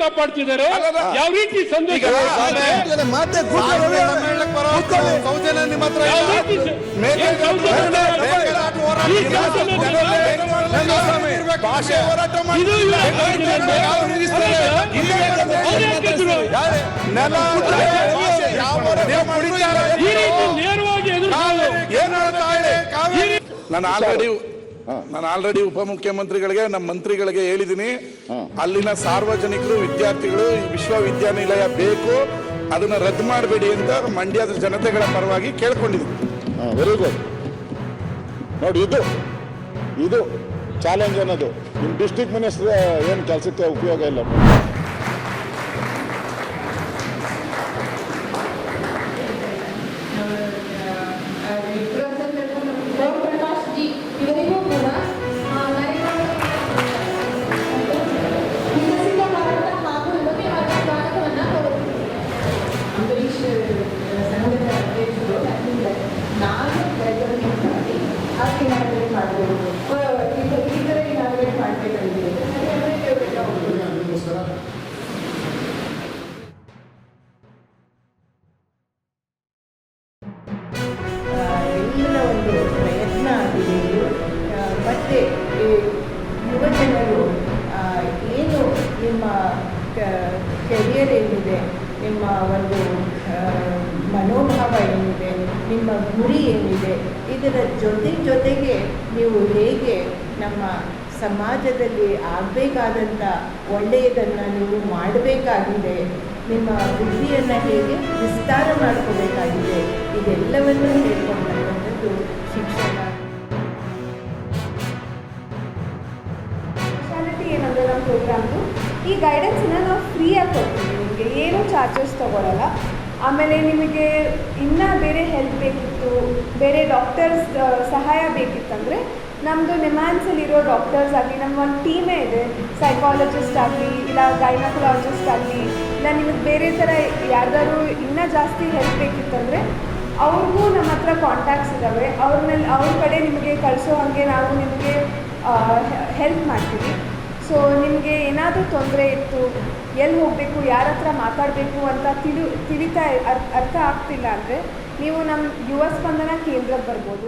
ಕಾಪಾಡ್ತಿದ್ದಾರೆ. ಯಾವ ರೀತಿ ಸಂದೇಶ ನಾನು ಆಲ್ರೆಡಿ ಉಪಮುಖ್ಯಮಂತ್ರಿಗಳಿಗೆ ನಮ್ಮ ಮಂತ್ರಿಗಳಿಗೆ ಹೇಳಿದ್ದೀನಿ. ಅಲ್ಲಿನ ಸಾರ್ವಜನಿಕರು ವಿದ್ಯಾರ್ಥಿಗಳು ವಿಶ್ವವಿದ್ಯಾನಿಲಯ ಬೇಕು, ಅದನ್ನ ರದ್ದು ಮಾಡಬೇಡಿ ಅಂತ ಮಂಡ್ಯದ ಜನತೆಗಳ ಪರವಾಗಿ ಕೇಳ್ಕೊಂಡಿದ್ದೀನಿ. Very good. ನೋಡಿ, ಇದು ಚಾಲೆಂಜ್ ಅನ್ನೋದು ನಿಮ್ಮ ಡಿಸ್ಟ್ರಿಕ್ಟ್ ಮಿನಿಸ್ಟರ್ ಏನು ಕೆಲಸಕ್ಕೆ ಉಪಯೋಗ ಇಲ್ಲ. ಎಲ್ಲರ ಒಂದು ಪ್ರಯತ್ನ ಆಗಿದೆ. ಮತ್ತು ಯುವಜನರು ಏನು ನಿಮ್ಮ ಕೆರಿಯರ್ ಏನಿದೆ, ನಿಮ್ಮ ಒಂದು ಮನೋಭಾವ ಏನಿದೆ, ನಿಮ್ಮ ಗುರಿ ಏನಿದೆ, ಇದರ ಜೊತೆಗೆ ನೀವು ಹೇಗೆ ನಮ್ಮ ಸಮಾಜದಲ್ಲಿ ಆಗಬೇಕಾದಂಥ ಒಳ್ಳೆಯದನ್ನು ನೀವು ಮಾಡಬೇಕಾಗಿದೆ, ನಿಮ್ಮ ಬುದ್ಧಿಯನ್ನು ಹೇಗೆ ವಿಸ್ತಾರ ಮಾಡ್ಕೋಬೇಕಾಗಿದೆ, ಇದೆಲ್ಲವನ್ನೂ ಹೇಳ್ಕೊಂಡಂಥದ್ದು ಶಿಕ್ಷಣ. ಸ್ಪೆಷಾಲಿಟಿ ಏನಂದರೆ ನಮ್ಮ ಪ್ರೋಗ್ರಾಮ್ದು ಈ ಗೈಡೆನ್ಸನ್ನು ನಾವು ಫ್ರೀಯಾಗಿ ಕೊಡ್ತೀವಿ. ನಿಮಗೆ ಏನೂ ಚಾರ್ಜಸ್ ತೊಗೊಳ್ಳಲ್ಲ. ಆಮೇಲೆ ನಿಮಗೆ ಇನ್ನೂ ಬೇರೆ ಹೆಲ್ಪ್ ಬೇಕಿತ್ತು, ಬೇರೆ ಡಾಕ್ಟರ್ಸ್ ಸಹಾಯ ಬೇಕಿತ್ತಂದರೆ ನಮ್ಮದು ನಿಮ್ಯಾನ್ಸಲ್ಲಿರೋ ಡಾಕ್ಟರ್ಸ್ ಆಗಲಿ, ನಮ್ಮ ಒಂದು ಟೀಮೇ ಇದೆ. ಸೈಕಾಲಜಿಸ್ಟ್ ಆಗಲಿ, ಇಲ್ಲ ಗೈನಕೊಲಾಜಿಸ್ಟ್ ಆಗಲಿ, ಇಲ್ಲ ನಿಮಗೆ ಬೇರೆ ಥರ ಯಾರ್ದಾದ್ರು ಇನ್ನೂ ಜಾಸ್ತಿ ಹೆಲ್ಪ್ ಬೇಕಿತ್ತಂದರೆ ಅವ್ರಿಗೂ ನಮ್ಮ ಹತ್ರ ಕಾಂಟ್ಯಾಕ್ಟ್ಸ್ ಇದ್ದಾವೆ. ಅವ್ರ ಕಡೆ ನಿಮಗೆ ಕಳಿಸೋ ಹಾಗೆ ನಾವು ನಿಮಗೆ ಹೆಲ್ಪ್ ಮಾಡ್ತೀವಿ. ಸೊ ನಿಮಗೆ ಏನಾದರೂ ತೊಂದರೆ ಇತ್ತು, ಎಲ್ಲಿ ಹೋಗಬೇಕು, ಯಾರ ಹತ್ರ ಮಾತಾಡಬೇಕು ಅಂತ ಅರ್ಥ ಆಗ್ತಿಲ್ಲ ಅಂದರೆ ನೀವು ನಮ್ಮ ಯುವ ಸ್ಪಂದನ ಕೇಂದ್ರಕ್ಕೆ ಬರ್ಬೋದು.